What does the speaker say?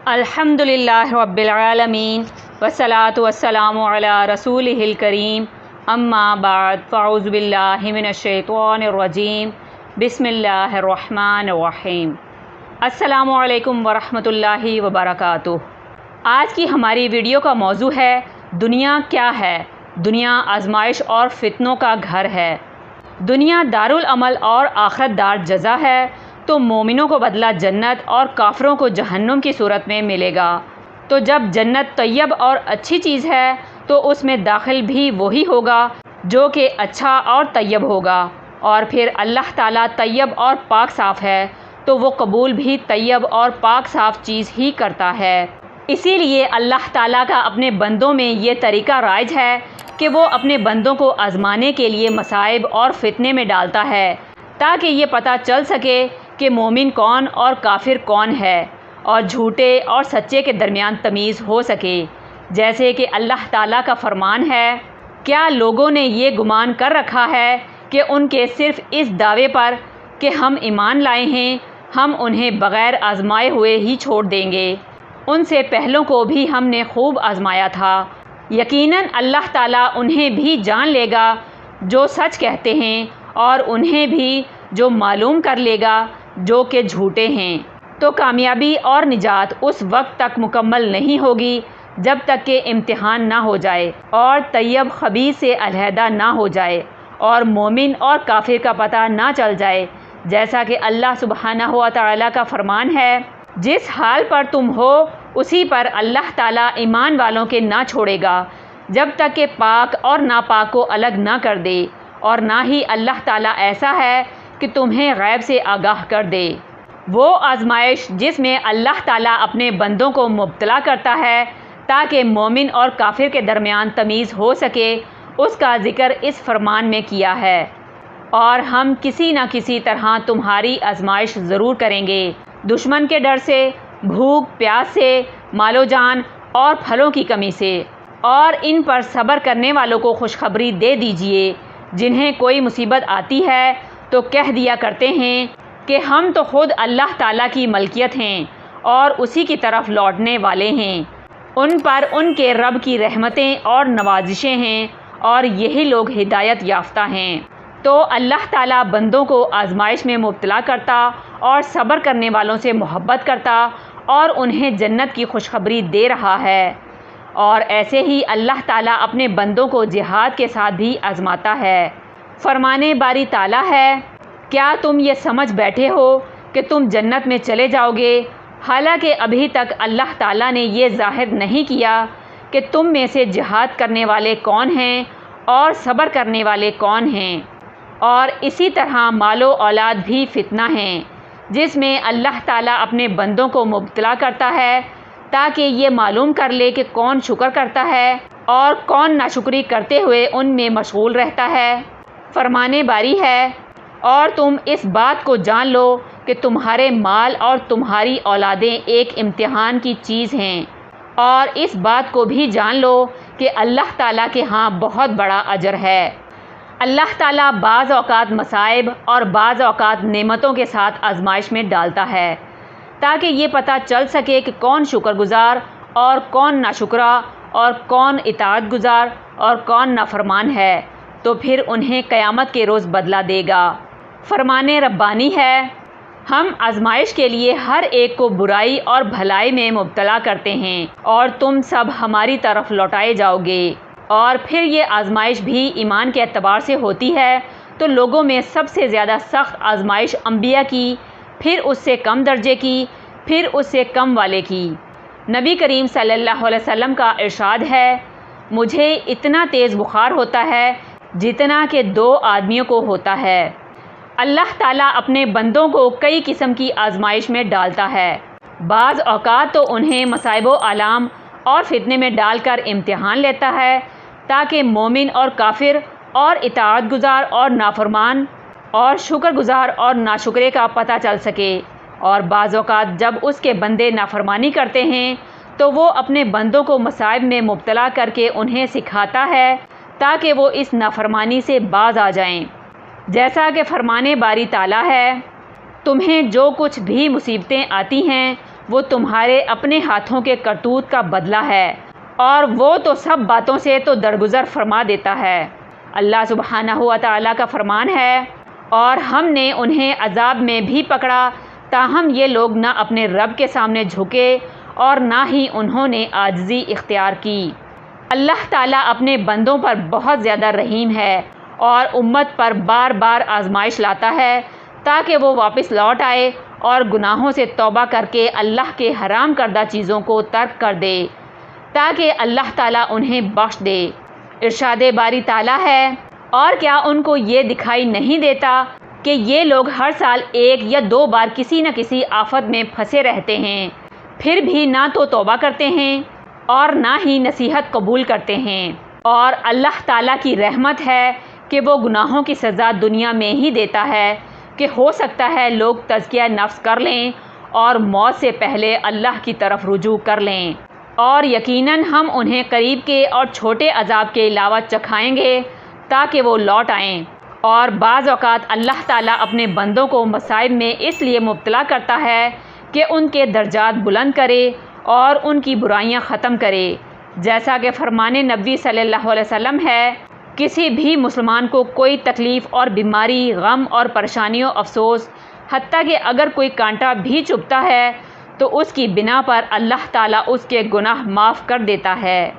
الحمدللہ رب العالمین والصلاة والسلام علی رسولہ الکریم اما بعد فاعوذ باللہ من الشیطان الرجیم بسم اللہ الرحمن الرحیم۔ السلام علیکم ورحمۃ اللہ وبرکاتہ۔ آج کی ہماری ویڈیو کا موضوع ہے دنیا کیا ہے؟ دنیا آزمائش اور فتنوں کا گھر ہے۔ دنیا دارالعمل اور آخرت دار جزا ہے، تو مومنوں کو بدلہ جنت اور کافروں کو جہنم کی صورت میں ملے گا۔ تو جب جنت طیب اور اچھی چیز ہے تو اس میں داخل بھی وہی ہوگا جو کہ اچھا اور طیب ہوگا، اور پھر اللہ تعالیٰ طیب اور پاک صاف ہے تو وہ قبول بھی طیب اور پاک صاف چیز ہی کرتا ہے۔ اسی لیے اللہ تعالیٰ کا اپنے بندوں میں یہ طریقہ رائج ہے کہ وہ اپنے بندوں کو آزمانے کے لیے مصائب اور فتنے میں ڈالتا ہے، تاکہ یہ پتہ چل سکے کہ مومن کون اور کافر کون ہے، اور جھوٹے اور سچے کے درمیان تمیز ہو سکے۔ جیسے کہ اللہ تعالیٰ کا فرمان ہے، کیا لوگوں نے یہ گمان کر رکھا ہے کہ ان کے صرف اس دعوے پر کہ ہم ایمان لائے ہیں ہم انہیں بغیر آزمائے ہوئے ہی چھوڑ دیں گے؟ ان سے پہلوں کو بھی ہم نے خوب آزمایا تھا، یقیناً اللہ تعالیٰ انہیں بھی جان لے گا جو سچ کہتے ہیں، اور انہیں بھی جو معلوم کر لے گا جو کہ جھوٹے ہیں۔ تو کامیابی اور نجات اس وقت تک مکمل نہیں ہوگی جب تک کہ امتحان نہ ہو جائے اور طیب خبیث سے علیحدہ نہ ہو جائے اور مومن اور کافر کا پتہ نہ چل جائے۔ جیسا کہ اللہ سبحانہ و تعالیٰ کا فرمان ہے، جس حال پر تم ہو اسی پر اللہ تعالیٰ ایمان والوں کے نہ چھوڑے گا جب تک کہ پاک اور ناپاک کو الگ نہ کر دے، اور نہ ہی اللہ تعالیٰ ایسا ہے کہ تمہیں غیب سے آگاہ کر دے۔ وہ آزمائش جس میں اللہ تعالیٰ اپنے بندوں کو مبتلا کرتا ہے تاکہ مومن اور کافر کے درمیان تمیز ہو سکے، اس کا ذکر اس فرمان میں کیا ہے۔ اور ہم کسی نہ کسی طرح تمہاری آزمائش ضرور کریں گے، دشمن کے ڈر سے، بھوک پیاس سے، مال و جان اور پھلوں کی کمی سے، اور ان پر صبر کرنے والوں کو خوشخبری دے دیجئے۔ جنہیں کوئی مصیبت آتی ہے تو کہہ دیا کرتے ہیں کہ ہم تو خود اللہ تعالیٰ کی ملکیت ہیں اور اسی کی طرف لوٹنے والے ہیں، ان پر ان کے رب کی رحمتیں اور نوازشیں ہیں، اور یہی لوگ ہدایت یافتہ ہیں۔ تو اللہ تعالیٰ بندوں کو آزمائش میں مبتلا کرتا اور صبر کرنے والوں سے محبت کرتا اور انہیں جنت کی خوشخبری دے رہا ہے، اور ایسے ہی اللہ تعالیٰ اپنے بندوں کو جہاد کے ساتھ بھی آزماتا ہے۔ فرمانے باری تعالیٰ ہے، کیا تم یہ سمجھ بیٹھے ہو کہ تم جنت میں چلے جاؤ گے، حالانکہ ابھی تک اللہ تعالیٰ نے یہ ظاہر نہیں کیا کہ تم میں سے جہاد کرنے والے کون ہیں اور صبر کرنے والے کون ہیں۔ اور اسی طرح مال و اولاد بھی فتنہ ہیں، جس میں اللہ تعالیٰ اپنے بندوں کو مبتلا کرتا ہے تاکہ یہ معلوم کر لے کہ کون شکر کرتا ہے اور کون ناشکری کرتے ہوئے ان میں مشغول رہتا ہے۔ فرمانے باری ہے، اور تم اس بات کو جان لو کہ تمہارے مال اور تمہاری اولادیں ایک امتحان کی چیز ہیں، اور اس بات کو بھی جان لو کہ اللہ تعالیٰ کے ہاں بہت بڑا اجر ہے۔ اللہ تعالیٰ بعض اوقات مصائب اور بعض اوقات نعمتوں کے ساتھ آزمائش میں ڈالتا ہے تاکہ یہ پتہ چل سکے کہ کون شکر گزار اور کون ناشکرا، اور کون اطاعت گزار اور کون نافرمان ہے، تو پھر انہیں قیامت کے روز بدلہ دے گا۔ فرمانے ربانی ہے، ہم آزمائش کے لیے ہر ایک کو برائی اور بھلائی میں مبتلا کرتے ہیں، اور تم سب ہماری طرف لوٹائے جاؤ گے۔ اور پھر یہ آزمائش بھی ایمان کے اعتبار سے ہوتی ہے، تو لوگوں میں سب سے زیادہ سخت آزمائش انبیاء کی، پھر اس سے کم درجے کی، پھر اس سے کم والے کی۔ نبی کریم صلی اللہ علیہ وسلم کا ارشاد ہے، مجھے اتنا تیز بخار ہوتا ہے جتنا کہ 2 آدمیوں کو ہوتا ہے۔ اللہ تعالیٰ اپنے بندوں کو کئی قسم کی آزمائش میں ڈالتا ہے، بعض اوقات تو انہیں مصائب و آلام اور فتنے میں ڈال کر امتحان لیتا ہے تاکہ مومن اور کافر اور اطاعت گزار اور نافرمان اور شکر گزار اور ناشکرے کا پتہ چل سکے، اور بعض اوقات جب اس کے بندے نافرمانی کرتے ہیں تو وہ اپنے بندوں کو مصائب میں مبتلا کر کے انہیں سکھاتا ہے تاکہ وہ اس نافرمانی سے باز آ جائیں۔ جیسا کہ فرمانے باری تعالیٰ ہے، تمہیں جو کچھ بھی مصیبتیں آتی ہیں وہ تمہارے اپنے ہاتھوں کے کرتوت کا بدلہ ہے، اور وہ تو سب باتوں سے تو درگزر فرما دیتا ہے۔ اللہ سبحانہ و تعالیٰ کا فرمان ہے، اور ہم نے انہیں عذاب میں بھی پکڑا، تاہم یہ لوگ نہ اپنے رب کے سامنے جھکے اور نہ ہی انہوں نے عاجزی اختیار کی۔ اللہ تعالیٰ اپنے بندوں پر بہت زیادہ رحیم ہے، اور امت پر بار بار آزمائش لاتا ہے تاکہ وہ واپس لوٹ آئے اور گناہوں سے توبہ کر کے اللہ کے حرام کردہ چیزوں کو ترک کر دے، تاکہ اللہ تعالیٰ انہیں بخش دے۔ ارشاد باری تعالیٰ ہے، اور کیا ان کو یہ دکھائی نہیں دیتا کہ یہ لوگ ہر سال 1 یا 2 بار کسی نہ کسی آفت میں پھنسے رہتے ہیں، پھر بھی نہ تو توبہ کرتے ہیں اور نہ ہی نصیحت قبول کرتے ہیں، اور اللہ تعالیٰ کی رحمت ہے کہ وہ گناہوں کی سزا دنیا میں ہی دیتا ہے کہ ہو سکتا ہے لوگ تزکیہ نفس کر لیں اور موت سے پہلے اللہ کی طرف رجوع کر لیں، اور یقیناً ہم انہیں قریب کے اور چھوٹے عذاب کے علاوہ چکھائیں گے تاکہ وہ لوٹ آئیں۔ اور بعض اوقات اللہ تعالیٰ اپنے بندوں کو مصائب میں اس لیے مبتلا کرتا ہے کہ ان کے درجات بلند کرے اور ان کی برائیاں ختم کرے، جیسا کہ فرمان نبی صلی اللہ علیہ وسلم ہے، کسی بھی مسلمان کو کوئی تکلیف اور بیماری، غم اور پریشانی و افسوس، حتیٰ کہ اگر کوئی کانٹا بھی چبھتا ہے تو اس کی بنا پر اللہ تعالیٰ اس کے گناہ معاف کر دیتا ہے۔